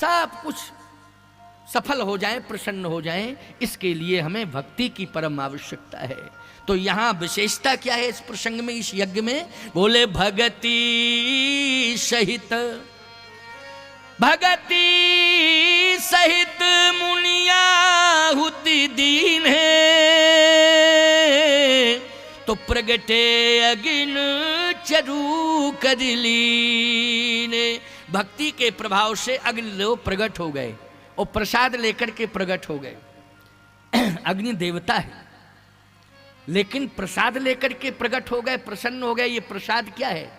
सब कुछ सफल हो जाए, प्रसन्न हो जाए, इसके लिए हमें भक्ति की परम आवश्यकता है। तो यहां विशेषता क्या है इस प्रसंग में, इस यज्ञ में? बोले भगति सहित, भगति सहित मुनियाहुति दीन है, तो प्रगटे अगिन चरु कदिलीन। भक्ति के प्रभाव से अग्निदेव प्रकट हो गए और प्रसाद लेकर के प्रकट हो गए। अग्नि देवता है लेकिन प्रसाद लेकर के प्रकट हो गए, प्रसन्न हो गए। ये प्रसाद क्या है?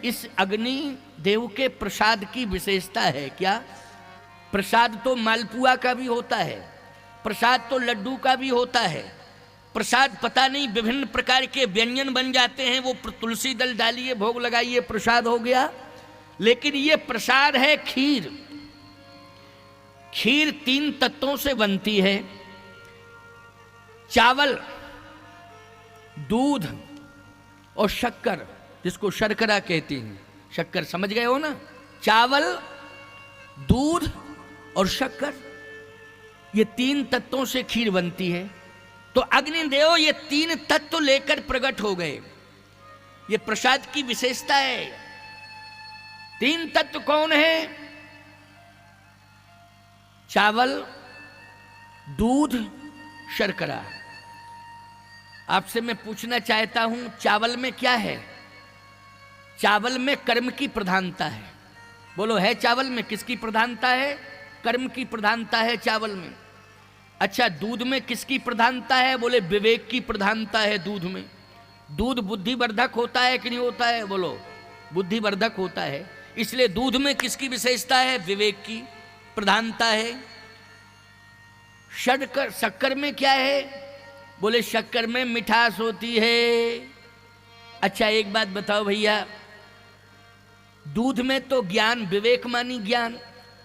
इस अग्नि देव के प्रसाद की विशेषता है क्या? प्रसाद तो मालपुआ का भी होता है, प्रसाद तो लड्डू का भी होता है, प्रसाद पता नहीं विभिन्न प्रकार के व्यंजन बन जाते हैं, वो तुलसी दल डालिए, भोग लगाइए, प्रसाद हो गया। लेकिन ये प्रसाद है खीर। खीर 3 तत्वों से बनती है, चावल, दूध और शक्कर, जिसको शर्करा कहते हैं। शक्कर समझ गए हो ना? चावल, दूध और शक्कर, ये 3 तत्वों से खीर बनती है। तो अग्निदेव ये 3 तत्व लेकर प्रकट हो गए। ये प्रसाद की विशेषता है। 3 तत्व कौन है? चावल, दूध, शर्करा। आपसे मैं पूछना चाहता हूं, चावल में क्या है? चावल में कर्म की प्रधानता है। बोलो, है चावल में किसकी प्रधानता है? कर्म की प्रधानता है चावल में। अच्छा, दूध में किसकी प्रधानता है? बोले, विवेक की प्रधानता है दूध में। दूध बुद्धिवर्धक होता है कि नहीं होता है? बोलो, बुद्धिवर्धक होता है। इसलिए दूध में किसकी विशेषता है? विवेक की प्रधानता है। शक्कर में क्या है? बोले, शक्कर में मिठास होती है। अच्छा, एक बात बताओ भैया, दूध में तो ज्ञान, विवेक मानी ज्ञान,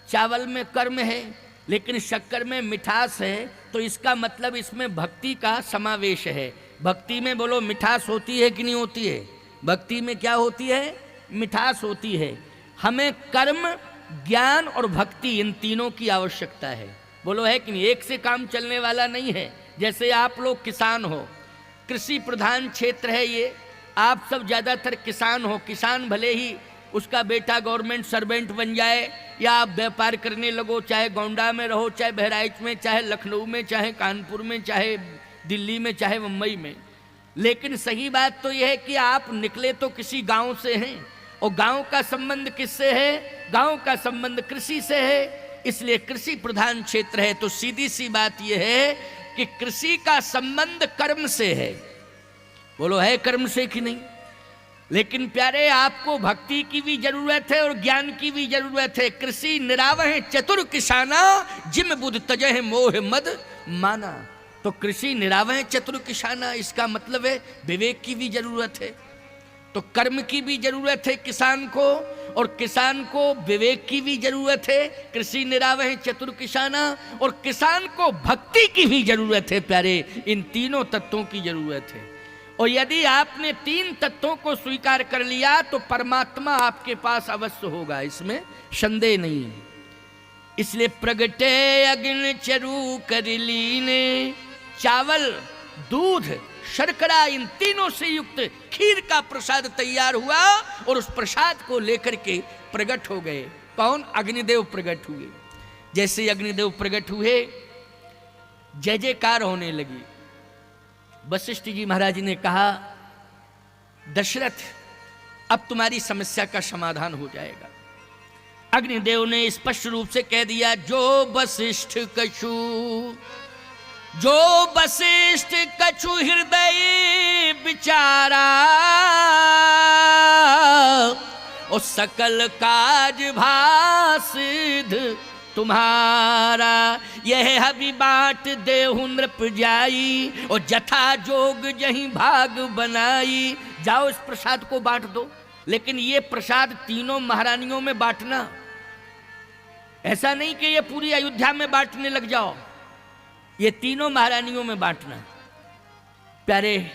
चावल में कर्म है, लेकिन शक्कर में मिठास है, तो इसका मतलब इसमें भक्ति का समावेश है। भक्ति में बोलो मिठास होती है कि नहीं होती है? भक्ति में क्या होती है? मिठास होती है। हमें कर्म, ज्ञान और भक्ति, इन तीनों की आवश्यकता है। बोलो, है कि नहीं? एक से काम चलने वाला नहीं है। जैसे आप लोग किसान हो, कृषि प्रधान क्षेत्र है ये, आप सब ज़्यादातर किसान हो। किसान भले ही उसका बेटा गवर्नमेंट सर्वेंट बन जाए, या आप व्यापार करने लगो, चाहे गोंडा में रहो, चाहे बहराइच में, चाहे लखनऊ में, चाहे कानपुर में, चाहे दिल्ली में, चाहे मुंबई में, लेकिन सही बात तो यह है कि आप निकले तो किसी गांव से हैं, और गांव का संबंध किससे है? गांव का संबंध कृषि से है। इसलिए कृषि प्रधान क्षेत्र है। तो सीधी सी बात यह है कि कृषि का संबंध कर्म से है। बोलो, है कर्म से कि नहीं? लेकिन प्यारे, आपको भक्ति की भी जरूरत है और ज्ञान की भी जरूरत है। कृषि निरावह चतुर किसाना, जिम बुध तजह मोह मद माना। तो कृषि निरावह चतुर किसाना, इसका मतलब है विवेक की भी जरूरत है। तो कर्म की भी जरूरत है किसान को, और किसान को विवेक की भी जरूरत है। कृषि निरावह चतुर किसाना, और किसान को भक्ति की भी जरूरत है। प्यारे, इन तीनों तत्वों की जरूरत है। और यदि आपने 3 तत्वों को स्वीकार कर लिया तो परमात्मा आपके पास अवश्य होगा, इसमें संदेह नहीं है। इसलिए प्रगटे अग्नि चरु करिलीने, चावल, दूध, शर्करा, इन तीनों से युक्त खीर का प्रसाद तैयार हुआ, और उस प्रसाद को लेकर के प्रकट हो गए। कौन? अग्निदेव प्रकट हुए। जैसे अग्निदेव प्रकट हुए, जय जयकार होने लगी। वशिष्ठ जी महाराज ने कहा, दशरथ, अब तुम्हारी समस्या का समाधान हो जाएगा। अग्निदेव ने स्पष्ट रूप से कह दिया, जो वशिष्ठ कछु, जो वशिष्ठ कछु हृदय विचारा, और सकल काज भासिद्ध तुम्हारा। यह हबी बाट देहु नृप जाई, और जथा जोग जहीं भाग बनाई। जाओ, इस प्रसाद को बांट दो। लेकिन ये प्रसाद तीनों महारानियों में बांटना, ऐसा नहीं कि ये पूरी अयोध्या में बांटने लग जाओ, ये तीनों महारानियों में बांटना। प्यारे,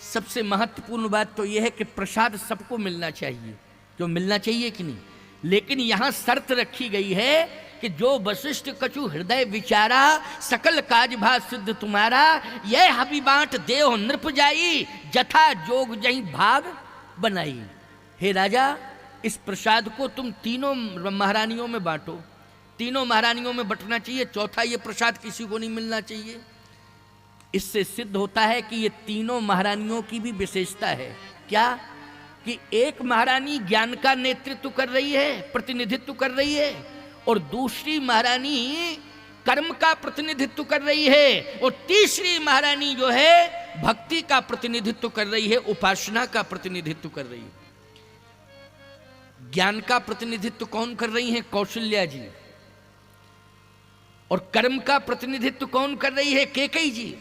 सबसे महत्वपूर्ण बात तो यह है कि प्रसाद सबको मिलना चाहिए, जो मिलना चाहिए कि नहीं। लेकिन यहां शर्त रखी गई है कि जो वशिष्ठ कछु हृदय विचारा, सकल काज भा सिद्ध तुम्हारा, यह हबी बांट देव नृप जाई, जथा जोग जही भाग बनाई। हे राजा, इस प्रसाद को तुम तीनों महारानियों में बांटो। तीनों महारानियों में बंटना चाहिए, चौथा ये प्रसाद किसी को नहीं मिलना चाहिए। इससे सिद्ध होता है कि ये तीनों महारानियों की भी विशेषता है। क्या? कि एक महारानी ज्ञान का नेतृत्व कर रही है, प्रतिनिधित्व कर रही है, और दूसरी महारानी कर्म का प्रतिनिधित्व कर रही है, और तीसरी महारानी जो है भक्ति का प्रतिनिधित्व कर रही है, उपासना का प्रतिनिधित्व कर रही है। ज्ञान का प्रतिनिधित्व कौन कर रही है? कौशल्या जी। और कर्म का प्रतिनिधित्व कौन कर रही है? कैकेयी जी।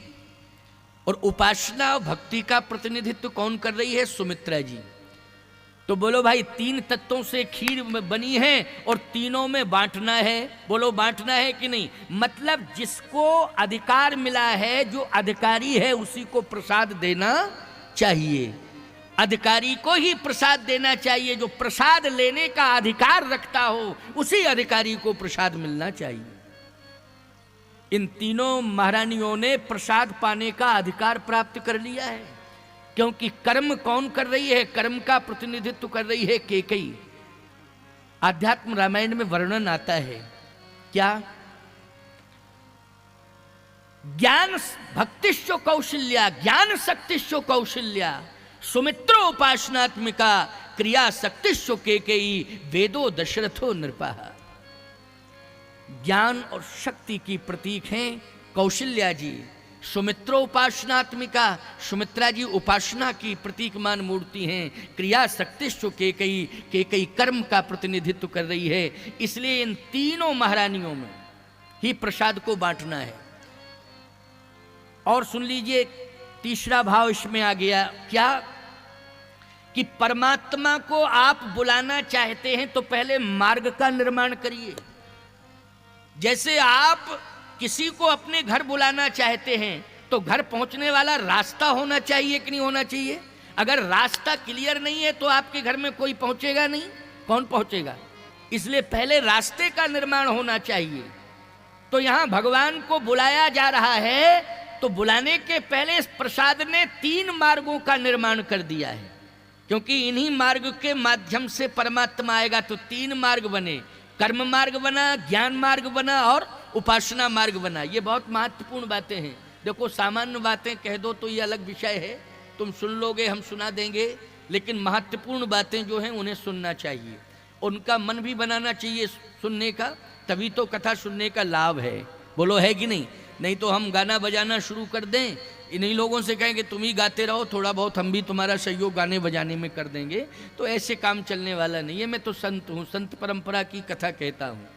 और उपासना और भक्ति का प्रतिनिधित्व कौन कर रही है? सुमित्रा जी। तो बोलो भाई, तीन तत्वों से खीर बनी है और तीनों में बांटना है। बोलो बांटना है कि नहीं? मतलब जिसको अधिकार मिला है, जो अधिकारी है, उसी को प्रसाद देना चाहिए। अधिकारी को ही प्रसाद देना चाहिए। जो प्रसाद लेने का अधिकार रखता हो, उसी अधिकारी को प्रसाद मिलना चाहिए। इन तीनों महारानियों ने प्रसाद पाने का अधिकार प्राप्त कर लिया है, क्योंकि कर्म कौन कर रही है? कर्म का प्रतिनिधित्व कर रही है कैकेयी। आध्यात्म रामायण में वर्णन आता है क्या? ज्ञान भक्तिश्चो कौशल्या, ज्ञान शक्तिश्चो कौशल्या, सुमित्रो उपासनात्मिका, क्रिया शक्तिश्चो कैकेयी, वेदो दशरथो नृपः। ज्ञान और शक्ति की प्रतीक हैं कौशल्या जी। सुमित्रो उपासनात्मिका, सुमित्रा जी उपासना की प्रतीकमान मूर्ति हैं। क्रिया शक्तिश्चो कैकेयी, कैकेयी कर्म का प्रतिनिधित्व कर रही है। इसलिए इन तीनों महारानियों में ही प्रसाद को बांटना है। और सुन लीजिए, तीसरा भाव इसमें आ गया क्या? कि परमात्मा को आप बुलाना चाहते हैं तो पहले मार्ग का निर्माण करिए। जैसे आप किसी को अपने घर बुलाना चाहते हैं तो घर पहुंचने वाला रास्ता होना चाहिए कि नहीं होना चाहिए? अगर रास्ता क्लियर नहीं है तो आपके घर में कोई पहुंचेगा नहीं। कौन पहुंचेगा? इसलिए पहले रास्ते का निर्माण होना चाहिए। तो यहां भगवान को बुलाया जा रहा है, तो बुलाने के पहले इस प्रसाद ने तीन मार्गों का निर्माण कर दिया है, क्योंकि इन्हीं मार्ग के माध्यम से परमात्मा आएगा। तो तीन मार्ग बने, कर्म मार्ग बना, ज्ञान मार्ग बना और उपासना मार्ग बना। ये बहुत महत्वपूर्ण बातें हैं। देखो, सामान्य बातें कह दो तो ये अलग विषय है, तुम सुन लोगे, हम सुना देंगे, लेकिन महत्वपूर्ण बातें जो हैं उन्हें सुनना चाहिए, उनका मन भी बनाना चाहिए सुनने का, तभी तो कथा सुनने का लाभ है। बोलो है कि नहीं? नहीं तो हम गाना बजाना शुरू कर दें, इन्हीं लोगों से कहेंगे तुम ही गाते रहो, थोड़ा बहुत हम भी तुम्हारा सहयोग गाने बजाने में कर देंगे, तो ऐसे काम चलने वाला नहीं है। मैं तो संत हूँ, संत परंपरा की कथा कहता हूँ।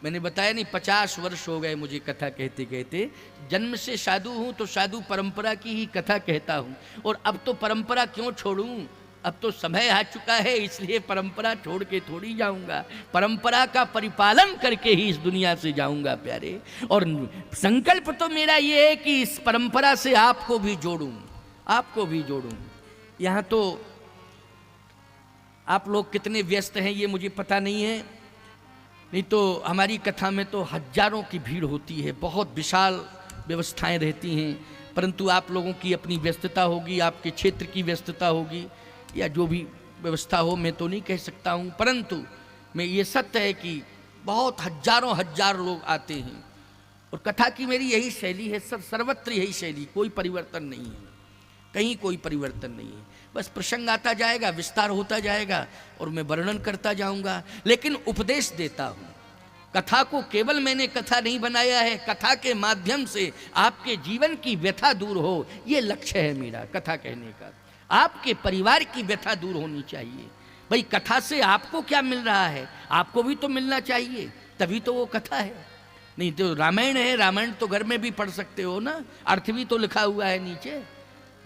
मैंने बताया नहीं, 50 वर्ष हो गए मुझे कथा कहते कहते। जन्म से साधु हूँ तो साधु परंपरा की ही कथा कहता हूँ। और अब तो परंपरा क्यों छोड़ूं? अब तो समय आ चुका है, इसलिए परंपरा छोड़ के थोड़ी जाऊंगा। परंपरा का परिपालन करके ही इस दुनिया से जाऊंगा प्यारे। और संकल्प तो मेरा ये है कि इस परंपरा से आपको भी जोड़ूं, आपको भी जोड़ूं। यहाँ तो आप लोग कितने व्यस्त हैं ये मुझे पता नहीं है, नहीं तो हमारी कथा में तो हजारों की भीड़ होती है, बहुत विशाल व्यवस्थाएं रहती हैं, परंतु आप लोगों की अपनी व्यस्तता होगी, आपके क्षेत्र की व्यस्तता होगी, या जो भी व्यवस्था हो, मैं तो नहीं कह सकता हूँ। परंतु मैं ये सत्य है कि बहुत हजारों हजार लोग आते हैं, और कथा की मेरी यही शैली है, सर्वत्र यही शैली, कोई परिवर्तन नहीं है, कहीं कोई परिवर्तन नहीं है। बस प्रसंग आता जाएगा, विस्तार होता जाएगा और मैं वर्णन करता जाऊंगा, लेकिन उपदेश देता हूँ। कथा को केवल मैंने कथा नहीं बनाया है, कथा के माध्यम से आपके जीवन की व्यथा दूर हो, ये लक्ष्य है मेरा कथा कहने का। आपके परिवार की व्यथा दूर होनी चाहिए। भाई कथा से आपको क्या मिल रहा है? आपको भी तो मिलना चाहिए, तभी तो वो कथा है। नहीं तो रामायण है, रामायण तो घर में भी पढ़ सकते हो ना, अर्थ भी तो लिखा हुआ है नीचे।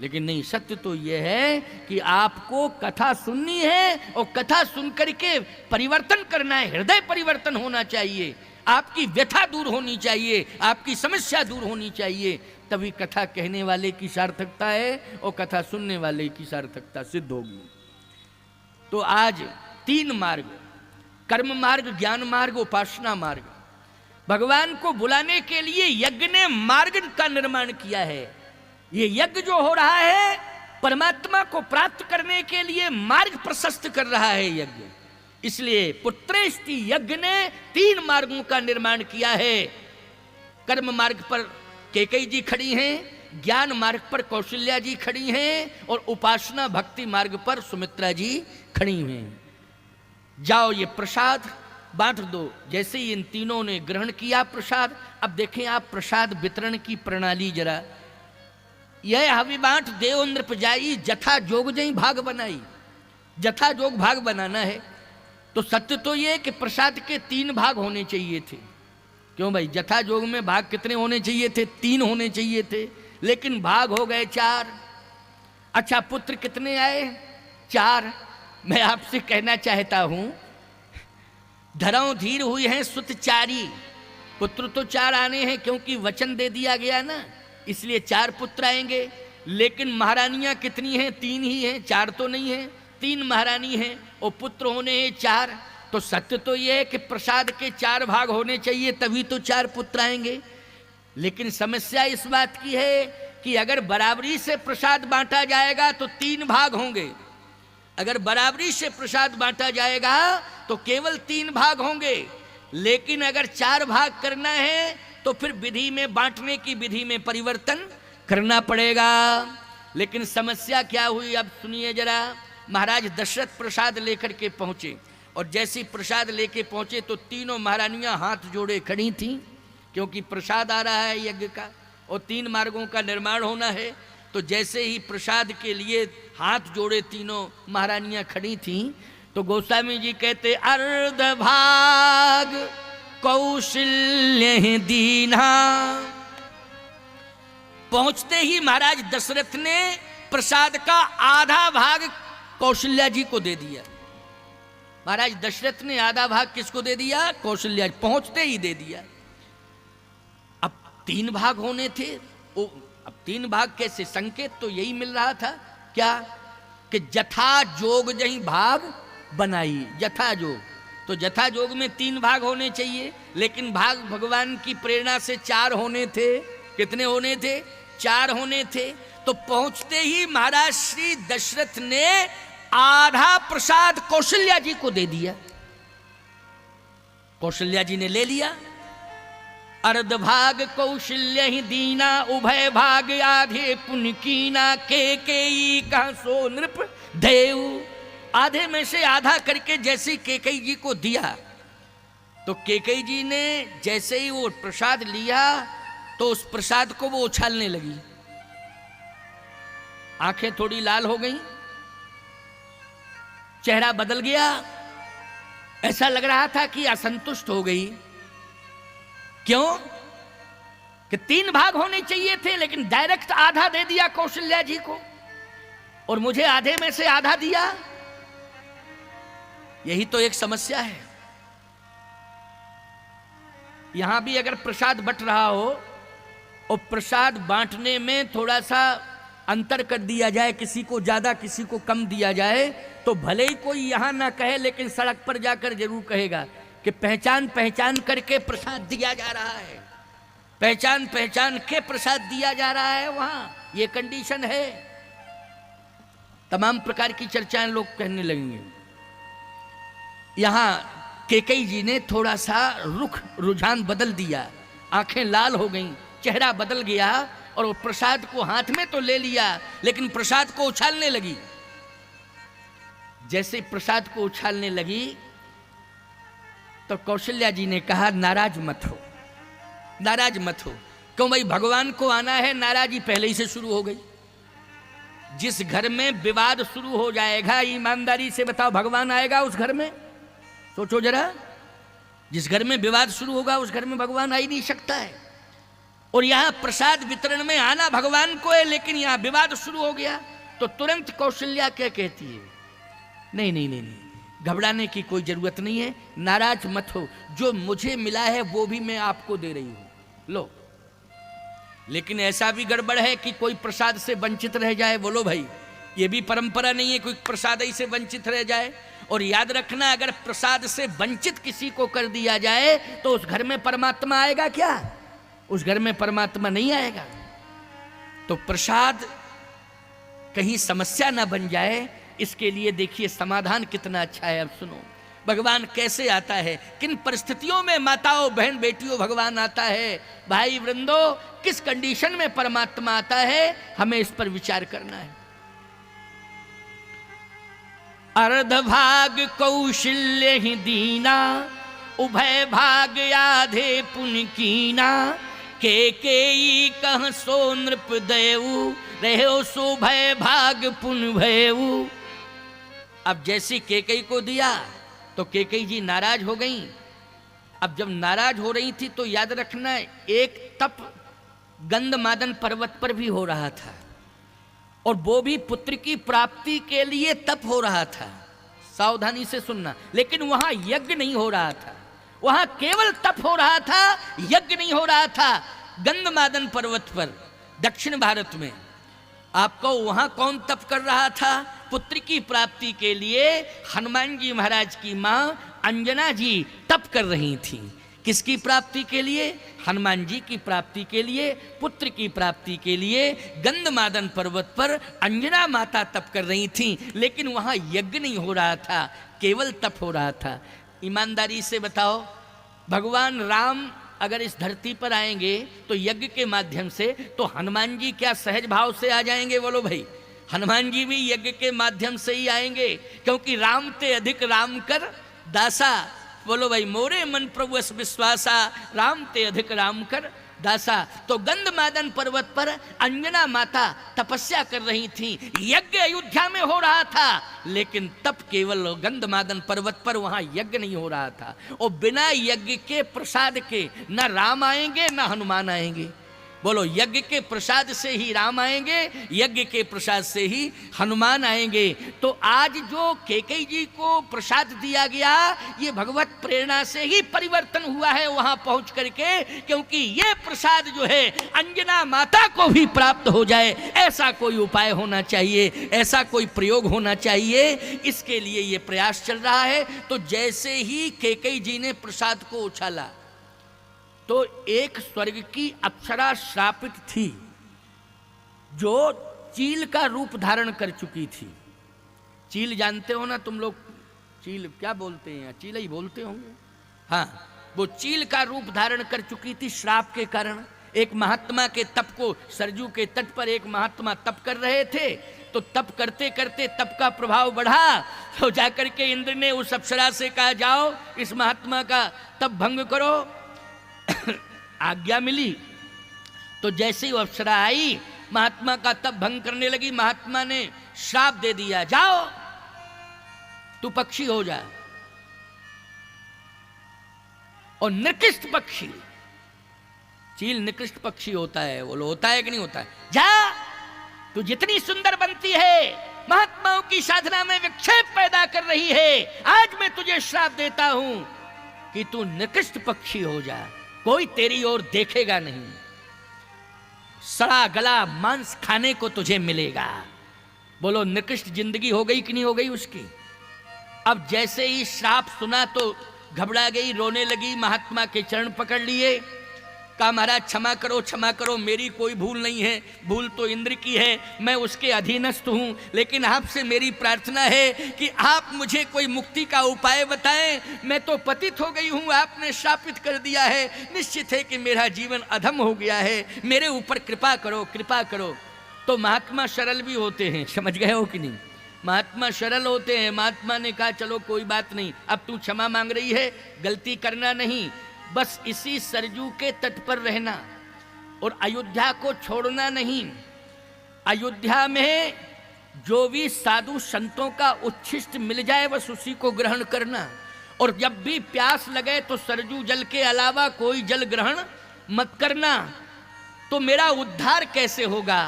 लेकिन नहीं, सत्य तो ये है कि आपको कथा सुननी है और कथा सुन करके परिवर्तन करना है, हृदय परिवर्तन होना चाहिए, आपकी व्यथा दूर होनी चाहिए, आपकी समस्या दूर होनी चाहिए, तभी कथा कहने वाले की सार्थकता है और कथा सुनने वाले की सार्थकता सिद्ध होगी। तो आज तीन मार्ग, कर्म मार्ग, ज्ञान मार्ग, उपासना मार्ग। भगवान को बुलाने के लिए यज्ञ ने मार्ग का निर्माण किया है। ये यज्ञ जो हो रहा है परमात्मा को प्राप्त करने के लिए मार्ग प्रशस्त कर रहा है यज्ञ। इसलिए पुत्रेष्टि यज्ञ ने 3 मार्गों का निर्माण किया है। कर्म मार्ग पर कैकेयी जी खड़ी हैं, ज्ञान मार्ग पर कौशल्या जी खड़ी हैं और उपासना भक्ति मार्ग पर सुमित्रा जी खड़ी हुई हैं। जाओ ये प्रसाद बांट दो। जैसे ही इन तीनों ने ग्रहण किया प्रसाद, अब देखें आप प्रसाद वितरण की प्रणाली जरा। यह हवि बांट देव नृप जाई, जथा जोग जई भाग बनाई। जथा जोग भाग बनाना है तो सत्य तो ये कि प्रसाद के 3 भाग होने चाहिए थे। क्यों भाई, जथा जोग में भाग कितने होने चाहिए थे? 3 होने चाहिए थे, लेकिन भाग हो गए 4। अच्छा, पुत्र कितने आए? 4। मैं आपसे कहना चाहता हूं, धरौ धीर हुई हैं सुत 4। पुत्र तो 4 आने हैं क्योंकि वचन दे दिया गया ना, इसलिए 4 पुत्र आएंगे। लेकिन महारानियां कितनी हैं? 3 ही हैं, 4 तो नहीं है। 3 महारानी हैं और पुत्र होने हैं 4। तो सत्य तो यह है कि प्रसाद के 4 भाग होने चाहिए, तभी तो 4 पुत्र आएंगे। लेकिन समस्या इस बात की है कि अगर बराबरी से प्रसाद बांटा जाएगा तो 3 भाग होंगे। अगर बराबरी से प्रसाद बांटा जाएगा तो केवल 3 भाग होंगे। लेकिन अगर 4 भाग करना है तो फिर विधि में, बांटने की विधि में परिवर्तन करना पड़ेगा। लेकिन समस्या क्या हुई अब सुनिए जरा। महाराज दशरथ प्रसाद लेकर के पहुंचे और जैसी प्रसाद लेके पहुंचे तो तीनों महारानियां हाथ जोड़े खड़ी थीं, क्योंकि प्रसाद आ रहा है यज्ञ का और 3 मार्गों का निर्माण होना है। तो जैसे ही प्रसाद के लिए हाथ जोड़े तीनों महारानियां खड़ी थीं तो गोस्वामी जी कहते, अर्ध भाग कौशल्य दीना। पहुंचते ही महाराज दशरथ ने प्रसाद का आधा भाग कौशल्या जी को दे दिया। महाराज दशरथ ने आधा भाग किसको दे दिया? कौशल्या। पहुंचते ही दे दिया। अब 3 भाग होने थे। अब 3 भाग कैसे? संकेत तो यही मिल रहा था क्या कि जथा जोग जही भाग बनाई। जथा जोग, तो जथा जोग में 3 भाग होने चाहिए, लेकिन भाग भगवान की प्रेरणा से 4 होने थे। कितने होने थे? 4 होने थे। तो पहुंचते ही महाराज श्री दशरथ ने आधा प्रसाद कौशल्या जी को दे दिया। कौशल्या जी ने ले लिया। अर्ध भाग कौशल्य ही दीना, उभय भाग आधे पुण्य कीना। कैकेयी का सो नृप देव। आधे में से आधा करके जैसे कैकेयी जी को दिया तो कैकेयी जी ने जैसे ही वो प्रसाद लिया तो उस प्रसाद को वो उछालने लगी। आंखें थोड़ी लाल हो गई, चेहरा बदल गया, ऐसा लग रहा था कि असंतुष्ट हो गई। क्यों कि 3 भाग होने चाहिए थे, लेकिन डायरेक्ट आधा दे दिया कौशल्या जी को और मुझे आधे में से आधा दिया। यही तो एक समस्या है। यहां भी अगर प्रसाद बंट रहा हो और प्रसाद बांटने में थोड़ा सा अंतर कर दिया जाए, किसी को ज्यादा किसी को कम दिया जाए, तो भले ही कोई यहां ना कहे लेकिन सड़क पर जाकर जरूर कहेगा कि पहचान पहचान करके प्रसाद दिया जा रहा है, पहचान पहचान के प्रसाद दिया जा रहा है। वहां ये कंडीशन है। तमाम प्रकार की चर्चाएं लोग कहने लगेंगे। यहां कैकेयी जी ने थोड़ा सा रुझान बदल दिया, आंखें लाल हो गईं, चेहरा बदल गया और वो प्रसाद को हाथ में तो ले लिया लेकिन प्रसाद को उछालने लगी। जैसे प्रसाद को उछालने लगी तो कौशल्या जी ने कहा, नाराज मत हो, नाराज मत हो। क्यों भाई, भगवान को आना है। नाराजी पहले ही से शुरू हो गई। जिस घर में विवाद शुरू हो जाएगा, ईमानदारी से बताओ, भगवान आएगा उस घर में? सोचो जरा। जिस घर में विवाद शुरू होगा उस घर में भगवान आ ही नहीं सकता है। और यहां प्रसाद वितरण में आना भगवान को है, लेकिन यहां विवाद शुरू हो गया तो तुरंत कौशल्या क्या कहती है, नहीं नहीं नहीं नहीं, घबराने की कोई जरूरत नहीं है, नाराज मत हो, जो मुझे मिला है वो भी मैं आपको दे रही हूं, लो। लेकिन ऐसा भी गड़बड़ है कि कोई प्रसाद से वंचित रह जाए। बोलो भाई, ये भी परंपरा नहीं है कोई प्रसाद ही से वंचित रह जाए। और याद रखना, अगर प्रसाद से वंचित किसी को कर दिया जाए तो उस घर में परमात्मा आएगा क्या? उस घर में परमात्मा नहीं आएगा। तो प्रसाद कहीं समस्या ना बन जाए, इसके लिए देखिए समाधान कितना अच्छा है। अब सुनो भगवान कैसे आता है, किन परिस्थितियों में माताओं बहन बेटियों भगवान आता है, भाई वृंदो किस कंडीशन में परमात्मा आता है, हमें इस पर विचार करना है। अर्ध भाग कौशल्य ही दीना, उभय भाग आधे पुन कीना, केकेयी कह सो नृप देऊ, रहो सो भय भाग पुन भयऊ। अब जैसी केकई को दिया तो केकई जी नाराज हो गई। अब जब नाराज हो रही थी तो याद रखना, एक तप गंधमादन पर्वत पर भी हो रहा था, और वो भी पुत्र की प्राप्ति के लिए तप हो रहा था। सावधानी से सुनना, लेकिन वहां यज्ञ नहीं हो रहा था, वहां केवल तप हो रहा था, यज्ञ नहीं हो रहा था। गंधमादन पर्वत पर दक्षिण भारत में आपको वहां कौन तप कर रहा था? पुत्र की प्राप्ति के लिए हनुमान जी महाराज की मां अंजना जी तप कर रही थी। किसकी प्राप्ति के लिए? हनुमान जी की प्राप्ति के लिए, पुत्र की प्राप्ति के लिए गंधमादन पर्वत पर अंजना माता तप कर रही थी, लेकिन वहां यज्ञ नहीं हो रहा था, केवल तप हो रहा था। ईमानदारी से बताओ, भगवान राम अगर इस धरती पर आएंगे तो यज्ञ के माध्यम से, तो हनुमान जी क्या सहज भाव से आ जाएंगे? बोलो भाई, हनुमान जी भी यज्ञ के माध्यम से ही आएंगे, क्योंकि राम ते अधिक राम कर दासा। बोलो भाई, मोरे मन प्रभु अस विश्वासा, राम ते अधिक राम कर दासा। तो गंधमादन पर्वत पर अंजना माता तपस्या कर रही थी, यज्ञ अयोध्या में हो रहा था, लेकिन तप केवल गंधमादन पर्वत पर, वहां यज्ञ नहीं हो रहा था। और बिना यज्ञ के प्रसाद के न राम आएंगे न हनुमान आएंगे। बोलो, यज्ञ के प्रसाद से ही राम आएंगे, यज्ञ के प्रसाद से ही हनुमान आएंगे। तो आज जो केकई जी को प्रसाद दिया गया, ये भगवत प्रेरणा से ही परिवर्तन हुआ है वहां पहुंच करके, क्योंकि ये प्रसाद जो है अंजना माता को भी प्राप्त हो जाए, ऐसा कोई उपाय होना चाहिए, ऐसा कोई प्रयोग होना चाहिए। इसके लिए ये प्रयास चल रहा है। तो जैसे ही केकई जी ने प्रसाद को उछाला तो एक स्वर्ग की अप्सरा श्रापित थी, जो चील का रूप धारण कर चुकी थी। चील जानते हो ना तुम लोग? चील क्या बोलते हैं? चील ही बोलते होंगे। हाँ, वो चील का रूप धारण कर चुकी थी श्राप के कारण। एक महात्मा के तप को, सरजू के तट पर एक महात्मा तप कर रहे थे, तो तप करते करते तप का प्रभाव बढ़ा, तो जाकर के इंद्र ने उस अप्सरा से कहा, जाओ इस महात्मा का तप भंग करो। आज्ञा मिली। तो जैसे ही अप्सरा आई, महात्मा का तप भंग करने लगी, महात्मा ने श्राप दे दिया, जाओ तू पक्षी हो जा। और निकृष्ट पक्षी, चील निकृष्ट पक्षी होता है, वो होता है कि नहीं होता है? जा, तू जितनी सुंदर बनती है, महात्माओं की साधना में विक्षेप पैदा कर रही है, आज मैं तुझे श्राप देता हूं कि तू निकृष्ट पक्षी हो जा, कोई तेरी ओर देखेगा नहीं, सड़ा गला मांस खाने को तुझे मिलेगा। बोलो, निकृष्ट जिंदगी हो गई कि नहीं हो गई उसकी? अब जैसे ही श्राप सुना तो घबरा गई, रोने लगी, महात्मा के चरण पकड़ लिए, कहा महाराज क्षमा करो, क्षमा करो, मेरी कोई भूल नहीं है, भूल तो इंद्र की है, मैं उसके अधीनस्थ हूँ, लेकिन आपसे मेरी प्रार्थना है कि आप मुझे कोई मुक्ति का उपाय बताएं, मैं तो पतित हो गई हूँ, आपने शापित कर दिया है, निश्चित है कि मेरा जीवन अधम हो गया है, मेरे ऊपर कृपा करो, कृपा करो। तो महात्मा सरल भी होते हैं, समझ गए हो कि नहीं? महात्मा सरल होते हैं। महात्मा ने कहा चलो कोई बात नहीं, अब तू क्षमा मांग रही है, गलती करना नहीं, बस इसी सरजू के तट पर रहना और अयोध्या को छोड़ना नहीं। अयोध्या में जो भी साधु संतों का उच्छिष्ट मिल जाए बस उसी को ग्रहण करना, और जब भी प्यास लगे तो सरजू जल के अलावा कोई जल ग्रहण मत करना। तो मेरा उद्धार कैसे होगा?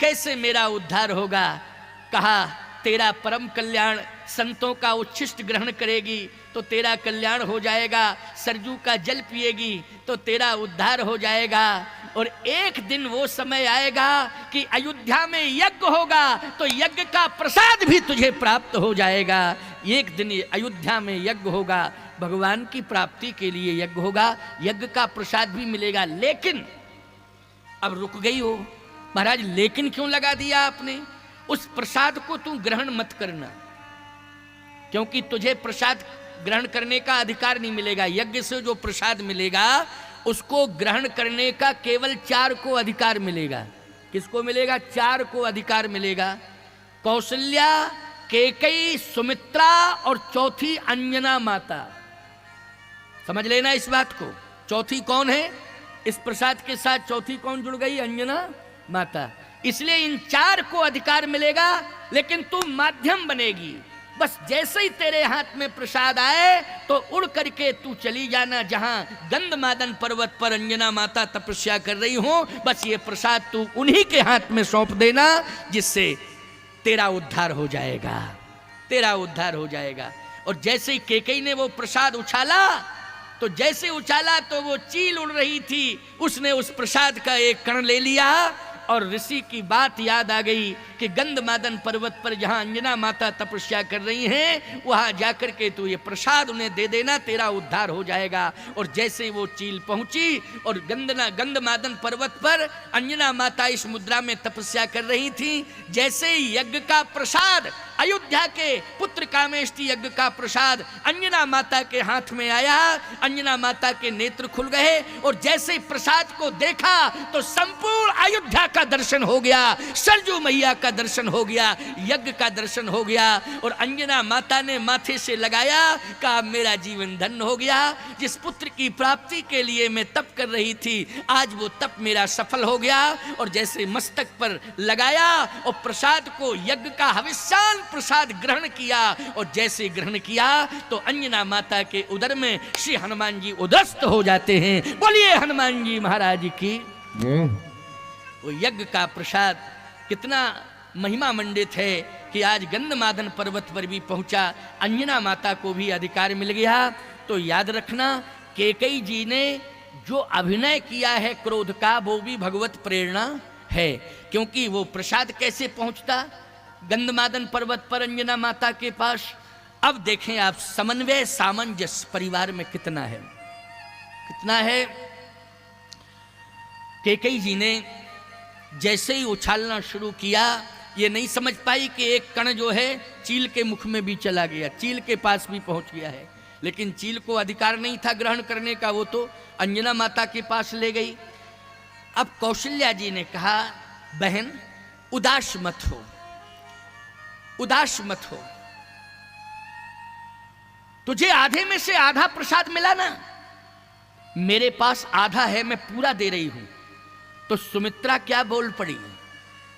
कैसे मेरा उद्धार होगा? कहा तेरा परम कल्याण, संतों का उच्छिष्ट ग्रहण करेगी तो तेरा कल्याण हो जाएगा, सरजू का जल पिएगी तो तेरा उद्धार हो जाएगा। और एक दिन वो समय आएगा कि अयोध्या में यज्ञ होगा तो यज्ञ का प्रसाद भी तुझे प्राप्त हो जाएगा। एक दिन अयोध्या में यज्ञ होगा, भगवान की प्राप्ति के लिए यज्ञ होगा, यज्ञ का प्रसाद भी मिलेगा। लेकिन अब रुक गई हो। महाराज लेकिन क्यों लगा दिया आपने? उस प्रसाद को तू ग्रहण मत करना, क्योंकि तुझे प्रसाद ग्रहण करने का अधिकार नहीं मिलेगा। यज्ञ से जो प्रसाद मिलेगा उसको ग्रहण करने का केवल 4 को अधिकार मिलेगा। किसको मिलेगा? 4 को अधिकार मिलेगा। कौशल्या, कैकेयी, सुमित्रा और चौथी अंजना माता। समझ लेना इस बात को। चौथी कौन है? इस प्रसाद के साथ चौथी कौन जुड़ गई? अंजना माता। इसलिए इन 4 को अधिकार मिलेगा, लेकिन तू माध्यम बनेगी। बस जैसे ही तेरे हाथ में प्रसाद आए तो उड़ करके तू चली जाना जहां गंधमादन पर्वत पर अंजना माता तपस्या कर रही हो। बस ये प्रसाद तू उन्हीं के हाथ में सौंप देना, जिससे तेरा उद्धार हो जाएगा, तेरा उद्धार हो जाएगा। और जैसे ही कैकेयी ने वो प्रसाद उछाला, तो जैसे उछाला तो वो चील उड़ रही थी, उसने उस प्रसाद का एक कण ले लिया और ऋषि की बात याद आ गई कि गंधमादन पर्वत पर जहां अंजना माता तपस्या कर रही हैं, वहां जाकर के तू ये प्रसाद उन्हें दे देना, तेरा उद्धार हो जाएगा। और जैसे वो चील पहुंची और गंधमादन पर्वत पर अंजना माता इस मुद्रा में तपस्या कर रही थी, जैसे ही यज्ञ का प्रसाद, अयोध्या के पुत्र कामेष्टि यज्ञ का प्रसाद अंजना माता के हाथ में आया, अंजना माता के नेत्र खुल गए और जैसे ही प्रसाद को देखा तो संपूर्ण अयोध्या का दर्शन हो गया, सरजू मैया का दर्शन हो गया, यज्ञ का दर्शन हो गया। और अंजना माता ने माथे से लगाया, कहा मेरा जीवन धन्य हो गया। जिस पुत्र की प्राप्ति के लिए मैं तप कर रही थी, आज वो तप मेरा सफल हो गया। और जैसे मस्तक पर लगाया और प्रसाद को, यज्ञ का हविष्यान प्रसाद ग्रहण किया, और जैसे ग्रहण किया तो अंजना माता के उदर में श्री हनुमान जी उदस्त हो जाते हैं। बोलिए हनुमान जी महाराज की। वो यज्ञ का प्रसाद कितना महिमा मंडित है कि आज गंधमादन पर्वत पर भी पहुंचा, अंजना माता को भी अधिकार मिल गया। तो याद रखना, कैकेयी जी ने जो अभिनय किया है क्रोध का, वो भी भगवत प्रेरणा है। क्योंकि वो प्रसाद कैसे पहुंचता गंधमादन पर्वत पर अंजना माता के पास। अब देखें आप, समन्वय सामंजस्य परिवार में कितना है, कितना है। कैकेयी जी ने जैसे ही उछालना शुरू किया, ये नहीं समझ पाई कि एक कण जो है चील के मुख में भी चला गया, चील के पास भी पहुंच गया है। लेकिन चील को अधिकार नहीं था ग्रहण करने का, वो तो अंजना माता के पास ले गई। अब कौशल्या जी ने कहा, बहन उदास मत हो, उदास मत हो, तुझे आधे में से आधा प्रसाद मिला ना, मेरे पास आधा है, मैं पूरा दे रही हूं। तो सुमित्रा क्या बोल पड़ी?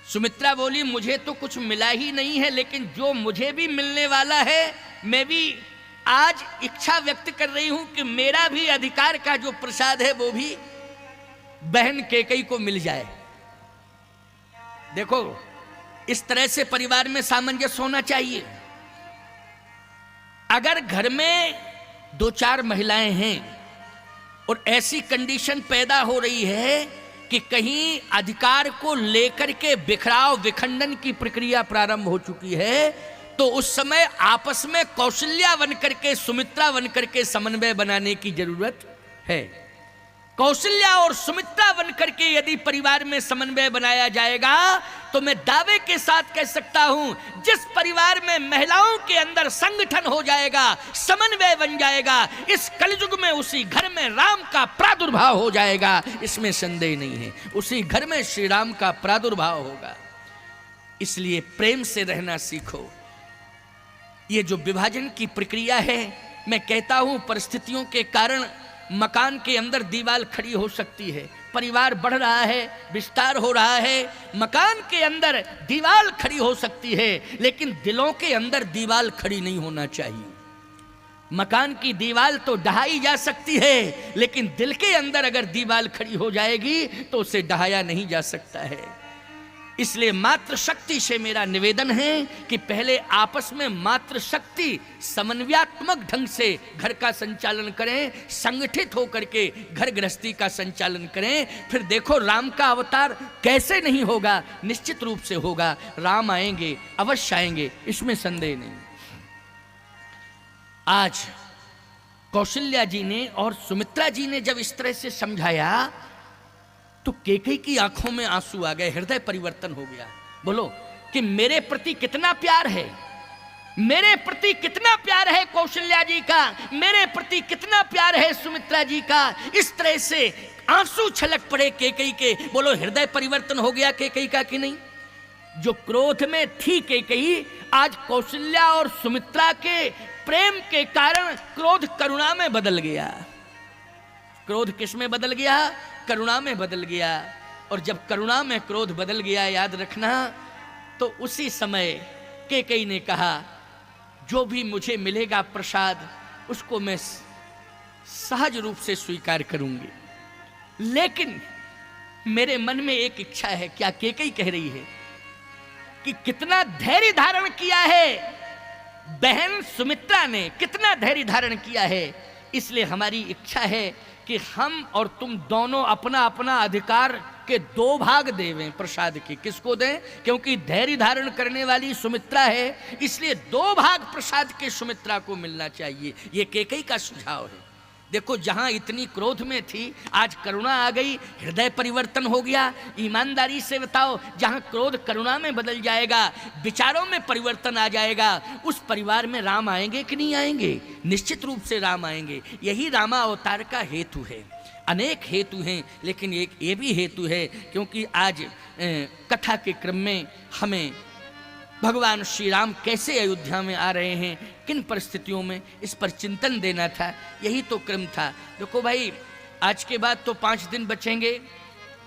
सुमित्रा बोली, मुझे तो कुछ मिला ही नहीं है, लेकिन जो मुझे भी मिलने वाला है, मैं भी आज इच्छा व्यक्त कर रही हूं कि मेरा भी अधिकार का जो प्रसाद है वो भी बहन कैकेयी को मिल जाए। देखो, इस तरह से परिवार में सामंजस्य होना चाहिए। अगर घर में 2-4 महिलाएं हैं और ऐसी कंडीशन पैदा हो रही है कि कहीं अधिकार को लेकर के बिखराव विखंडन की प्रक्रिया प्रारंभ हो चुकी है, तो उस समय आपस में कौशल्या बनकर के, सुमित्रा बनकर के समन्वय बनाने की जरूरत है। कौशल्या और सुमित्रा बनकर के यदि परिवार में समन्वय बनाया जाएगा, तो मैं दावे के साथ कह सकता हूं, जिस परिवार में महिलाओं के अंदर संगठन हो जाएगा, समन्वय बन जाएगा, इस कलयुग में उसी घर में राम का प्रादुर्भाव हो जाएगा, इसमें संदेह नहीं है। उसी घर में श्री राम का प्रादुर्भाव होगा। इसलिए प्रेम से रहना सीखो। ये जो विभाजन की प्रक्रिया है, मैं कहता हूं परिस्थितियों के कारण मकान के अंदर दीवार खड़ी हो सकती है, परिवार बढ़ रहा है, विस्तार हो रहा है, मकान के अंदर दीवार खड़ी हो सकती है, लेकिन दिलों के अंदर दीवार खड़ी नहीं होना चाहिए। मकान की दीवार तो ढहाई जा सकती है, लेकिन दिल के अंदर अगर दीवार खड़ी हो जाएगी तो उसे ढहाया नहीं जा सकता है। इसलिए मातृशक्ति से मेरा निवेदन है कि पहले आपस में मातृशक्ति समन्वयात्मक ढंग से घर का संचालन करें, संगठित होकर के घर गृहस्थी का संचालन करें। फिर देखो राम का अवतार कैसे नहीं होगा, निश्चित रूप से होगा। राम आएंगे, अवश्य आएंगे, इसमें संदेह नहीं। आज कौशल्या जी ने और सुमित्रा जी ने जब इस तरह से समझाया तो कैकेयी की आंखों में आंसू आ गए, हृदय परिवर्तन हो गया। बोलो कि मेरे प्रति कितना प्यार है, मेरे प्रति कितना प्यार है कौशल्या जी का, मेरे प्रति कितना प्यार है सुमित्रा जी का। इस तरह से आंसू छलक पड़े कैकेयी के। बोलो हृदय परिवर्तन हो गया कैकेयी का कि नहीं? जो क्रोध में थी कैकेयी, आज कौशल्या और सुमित्रा के प्रेम के कारण क्रोध करुणा में बदल गया। क्रोध किस में बदल गया? करुणा में बदल गया। और जब करुणा में क्रोध बदल गया, याद रखना, तो उसी समय कैकेयी ने कहा जो भी मुझे मिलेगा प्रसाद उसको मैं सहज रूप से स्वीकार करूंगी, लेकिन मेरे मन में एक इच्छा है। क्या कैकेयी कह रही है कि कितना धैर्य धारण किया है बहन सुमित्रा ने, कितना धैर्य धारण किया है। इसलिए हमारी इच्छा है कि हम और तुम दोनों अपना अपना अधिकार के 2 भाग देवें प्रसाद के। किसको दें? क्योंकि धैर्य धारण करने वाली सुमित्रा है, इसलिए 2 भाग प्रसाद के सुमित्रा को मिलना चाहिए। ये कैकेयी का सुझाव है। देखो जहां इतनी क्रोध में थी, आज करुणा आ गई, हृदय परिवर्तन हो गया। ईमानदारी से बताओ, जहां क्रोध करुणा में बदल जाएगा, विचारों में परिवर्तन आ जाएगा, उस परिवार में राम आएंगे कि नहीं आएंगे? निश्चित रूप से राम आएंगे। यही रामावतार का हेतु है। अनेक हेतु हैं, लेकिन एक ये भी हेतु है क्योंकि आज कथा के क्रम में हमें भगवान श्री राम कैसे अयोध्या में आ रहे हैं, किन परिस्थितियों में, इस पर चिंतन देना था। यही तो क्रम था। देखो भाई, आज के बाद तो 5 दिन बचेंगे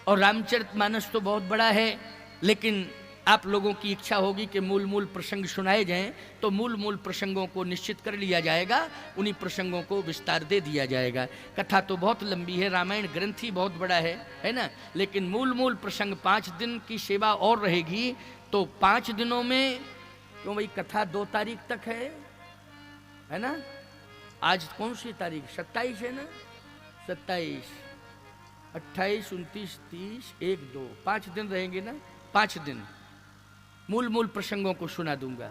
और रामचरितमानस तो बहुत बड़ा है, लेकिन आप लोगों की इच्छा होगी कि मूल प्रसंग सुनाए जाएं, तो मूल प्रसंगों को निश्चित कर लिया जाएगा, उन्हीं प्रसंगों को विस्तार दे दिया जाएगा। कथा तो बहुत लंबी है, रामायण ग्रंथ ही बहुत बड़ा है ना, लेकिन मूल प्रसंग 5 दिन की सेवा और रहेगी। तो 5 दिनों में, क्यों भाई कथा 2 तारीख तक है ना? आज कौन सी तारीख? 27 है ना? 27, 28, 29, 30, 1, 2, 5 दिन रहेंगे ना? 5 दिन मूल प्रसंगों को सुना दूंगा।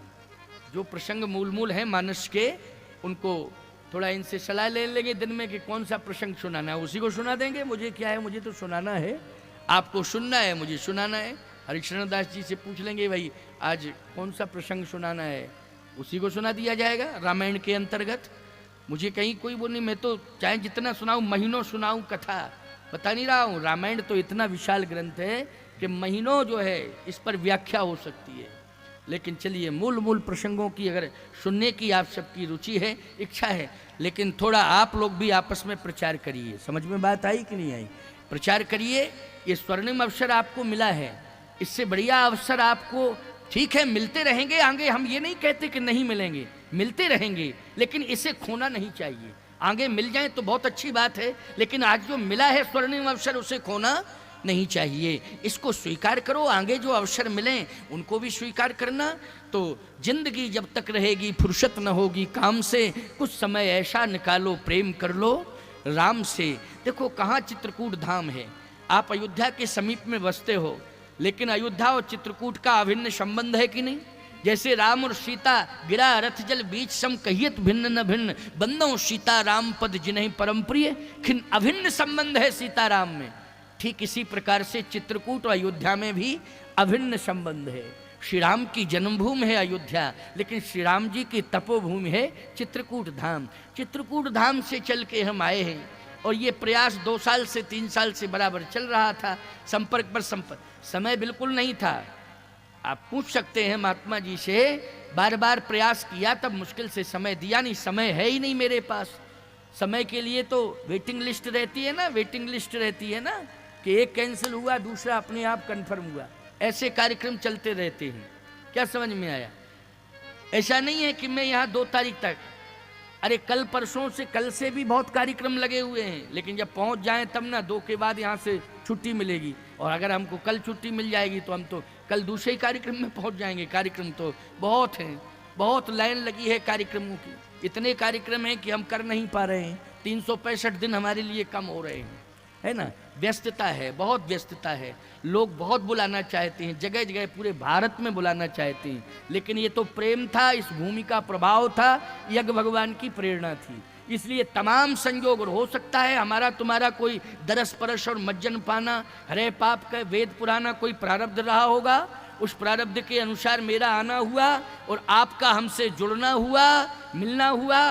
जो प्रसंग मूल है मानस के, उनको थोड़ा इनसे सलाह ले लेंगे दिन में कि कौन सा प्रसंग सुनाना है, उसी को सुना देंगे। मुझे क्या है, मुझे तो सुनाना है, आपको सुनना है, मुझे सुनाना है। हरिशरण दास जी से पूछ लेंगे भाई आज कौन सा प्रसंग सुनाना है, उसी को सुना दिया जाएगा रामायण के अंतर्गत। मुझे कहीं कोई वो नहीं, मैं तो चाहे जितना सुनाऊं, महीनों सुनाऊं कथा, बता नहीं रहा हूँ। रामायण तो इतना विशाल ग्रंथ है कि महीनों जो है इस पर व्याख्या हो सकती है। लेकिन चलिए, मूल प्रसंगों की अगर सुनने की आप सबकी रुचि है, इच्छा है, लेकिन थोड़ा आप लोग भी आपस में प्रचार करिए। समझ में बात आई कि नहीं आई? प्रचार करिए। ये स्वर्णिम अवसर आपको मिला है, इससे बढ़िया अवसर आपको, ठीक है, मिलते रहेंगे आगे, हम ये नहीं कहते कि नहीं मिलेंगे, मिलते रहेंगे, लेकिन इसे खोना नहीं चाहिए। आगे मिल जाए तो बहुत अच्छी बात है, लेकिन आज जो मिला है स्वर्णिम अवसर, उसे खोना नहीं चाहिए। इसको स्वीकार करो, आगे जो अवसर मिलें उनको भी स्वीकार करना। तो जिंदगी जब तक रहेगी फुर्सत न होगी काम से, कुछ समय ऐसा निकालो प्रेम कर लो राम से। देखो कहाँ चित्रकूट धाम है, आप अयोध्या के समीप में बसते हो, लेकिन अयोध्या और चित्रकूट का अभिन्न संबंध है कि नहीं? जैसे राम और सीता गिरा रथ जल बीच सम, कहियत भिन्न न भिन्न, बंदो सीता राम पद जिन्हें परम प्रिय, खिन अभिन्न संबंध है सीता राम में। ठीक इसी प्रकार से चित्रकूट और अयोध्या में भी अभिन्न संबंध है। श्री राम की जन्मभूमि है अयोध्या, लेकिन श्री राम जी की तपोभूमि है चित्रकूट धाम। चित्रकूट धाम से चल के हम आए हैं और ये प्रयास 2 साल से 3 साल से बराबर चल रहा था। संपर्क पर संपर्क, समय बिल्कुल नहीं था। आप पूछ सकते हैं महात्मा जी से, बार बार प्रयास किया तब मुश्किल से समय दिया नहीं, समय है ही नहीं मेरे पास। समय के लिए तो वेटिंग लिस्ट रहती है ना, वेटिंग लिस्ट रहती है ना, कि एक कैंसिल हुआ दूसरा अपने आप कन्फर्म हुआ, ऐसे कार्यक्रम चलते रहते हैं। क्या समझ में आया? ऐसा नहीं है कि मैं यहाँ 2 तारीख तक, अरे कल परसों से, कल से भी बहुत कार्यक्रम लगे हुए हैं, लेकिन जब पहुँच जाएं तब ना, 2 के बाद यहाँ से छुट्टी मिलेगी। और अगर हमको कल छुट्टी मिल जाएगी तो हम तो कल दूसरे ही कार्यक्रम में पहुँच जाएंगे। कार्यक्रम तो बहुत हैं, बहुत लाइन लगी है कार्यक्रमों की। इतने कार्यक्रम हैं कि हम कर नहीं पा रहे हैं। 365 दिन हमारे लिए कम हो रहे हैं। है ना, व्यस्तता है, बहुत व्यस्तता है, लोग बहुत बुलाना चाहते हैं, जगह जगह पूरे भारत में बुलाना चाहते हैं, लेकिन ये तो प्रेम था, इस भूमि का प्रभाव था, यज्ञ भगवान की प्रेरणा थी। इसलिए तमाम संयोग, और हो सकता है हमारा तुम्हारा कोई दरस परस और मज्जन पाना, हरे पाप का वेद पुराना कोई प्रारब्ध रहा होगा, उस प्रारब्ध के अनुसार मेरा आना हुआ और आपका हमसे जुड़ना हुआ, मिलना हुआ।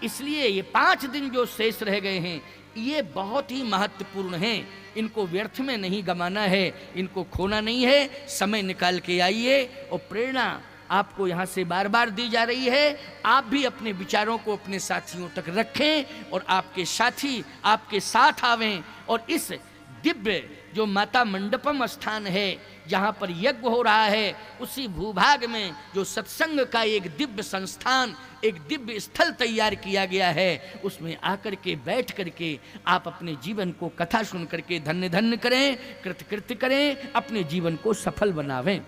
इसलिए ये 5 दिन जो शेष रह गए हैं ये बहुत ही महत्वपूर्ण हैं, इनको व्यर्थ में नहीं गंवाना है, इनको खोना नहीं है। समय निकाल के आइए, और प्रेरणा आपको यहाँ से बार बार दी जा रही है। आप भी अपने विचारों को अपने साथियों तक रखें और आपके साथी आपके साथ आवें, और इस दिव्य जो माता मंडपम स्थान है जहाँ पर यज्ञ हो रहा है, उसी भूभाग में जो सत्संग का एक दिव्य संस्थान, एक दिव्य स्थल तैयार किया गया है, उसमें आकर के बैठ करके आप अपने जीवन को कथा सुन करके धन्य धन्य करें, कृतकृत्य करें, अपने जीवन को सफल बनावें।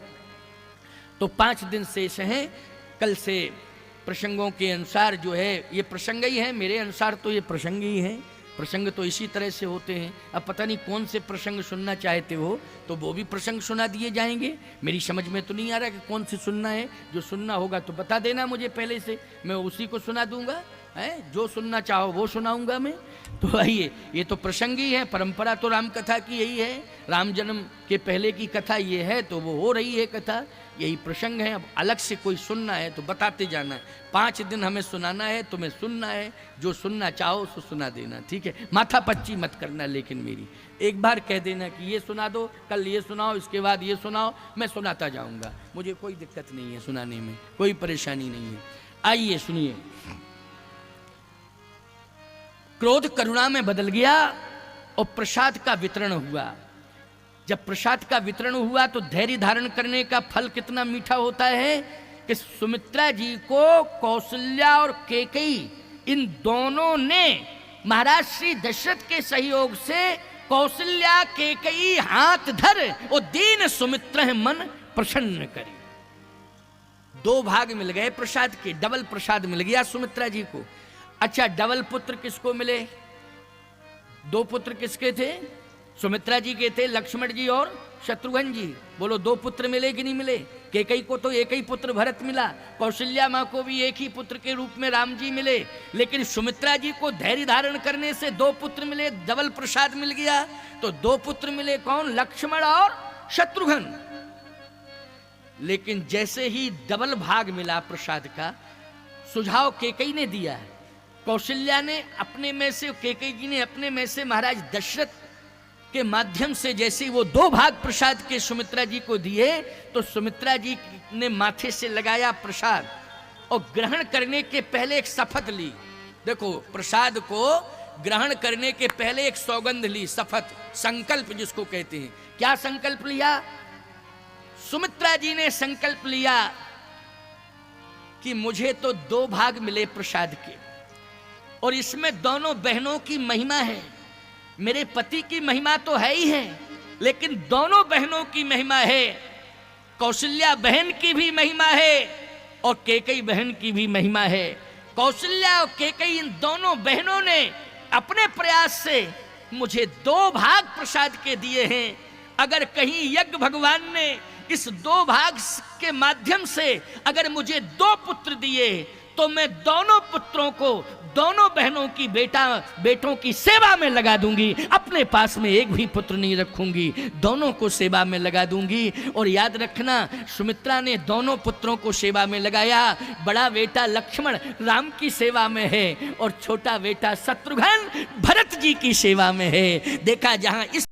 तो 5 दिन शेष हैं। कल से प्रसंगों के अनुसार जो है ये प्रसंग ही है, मेरे अनुसार तो ये प्रसंग ही है। प्रसंग तो इसी तरह से होते हैं। अब पता नहीं कौन से प्रसंग सुनना चाहते हो तो वो भी प्रसंग सुना दिए जाएंगे। मेरी समझ में तो नहीं आ रहा कि कौन से सुनना है। जो सुनना होगा तो बता देना मुझे पहले से, मैं उसी को सुना दूंगा। है जो सुनना चाहो वो सुनाऊंगा मैं। तो आइए, ये तो प्रसंग ही है, परंपरा तो राम कथा की यही है, राम जन्म के पहले की कथा ये है, तो वो हो रही है कथा, यही प्रसंग है। अब अलग से कोई सुनना है तो बताते जाना है। 5 दिन हमें सुनाना है, तुम्हें सुनना है, जो सुनना चाहो सो सुना देना, ठीक है। माथा पच्ची मत करना, लेकिन मेरी एक बार कह देना कि ये सुना दो, कल ये सुनाओ, इसके बाद ये सुनाओ, मैं सुनाता जाऊंगा, मुझे कोई दिक्कत नहीं है सुनाने में, कोई परेशानी नहीं है। आइए सुनिए। क्रोध करुणा में बदल गया और प्रसाद का वितरण हुआ। जब प्रसाद का वितरण हुआ तो धैर्य धारण करने का फल कितना मीठा होता है कि सुमित्रा जी को कौशल्या और कैकेयी इन दोनों ने महाराज श्री दशरथ के सहयोग से कौशल्या कैकेयी हाथ धर और दीन सुमित्रा मन प्रसन्न करी। 2 भाग मिल गए प्रसाद के, डबल प्रसाद मिल गया सुमित्रा जी को। अच्छा, डबल पुत्र किसको मिले? 2 पुत्र किसके थे? सुमित्रा जी के थे, लक्ष्मण जी और शत्रुघ्न जी। बोलो 2 पुत्र मिले कि नहीं मिले? कैकेयी को तो एक ही पुत्र भरत मिला, कौशल्या माँ को भी एक ही पुत्र के रूप में राम जी मिले, लेकिन सुमित्रा जी को धैर्य धारण करने से 2 पुत्र मिले, डबल प्रसाद मिल गया। तो 2 पुत्र मिले, कौन? लक्ष्मण और शत्रुघ्न। लेकिन जैसे ही डबल भाग मिला प्रसाद का, सुझाव कैकेयी ने दिया है, कौशल्या ने अपने में से, कैकेयी जी ने अपने में से महाराज दशरथ के माध्यम से जैसे वो 2 भाग प्रसाद के सुमित्रा जी को दिए, तो सुमित्रा जी ने माथे से लगाया प्रसाद और ग्रहण करने के पहले एक शपथ ली। देखो, प्रसाद को ग्रहण करने के पहले एक सौगंध ली, शपथ, संकल्प जिसको कहते हैं। क्या संकल्प लिया? सुमित्रा जी ने संकल्प लिया कि मुझे तो 2 भाग मिले प्रसाद के, और इसमें दोनों बहनों की महिमा है। मेरे पति की महिमा तो है ही है, लेकिन दोनों बहनों की महिमा है। कौशल्या बहन की भी महिमा है और कैकेयी बहन की भी महिमा है। कौशल्या और कैकेयी इन दोनों बहनों ने अपने प्रयास से मुझे 2 भाग प्रसाद के दिए हैं। अगर कहीं यज्ञ भगवान ने इस 2 भाग के माध्यम से अगर मुझे 2 पुत्र दिए, तो मैं दोनों पुत्रों को, दोनों बहनों की बेटों की सेवा में लगा दूंगी। अपने पास में एक भी पुत्र नहीं रखूंगी, दोनों को सेवा में लगा दूंगी। और याद रखना, सुमित्रा ने दोनों पुत्रों को सेवा में लगाया। बड़ा बेटा लक्ष्मण राम की सेवा में है और छोटा बेटा शत्रुघ्न भरत जी की सेवा में है। देखा, जहां इस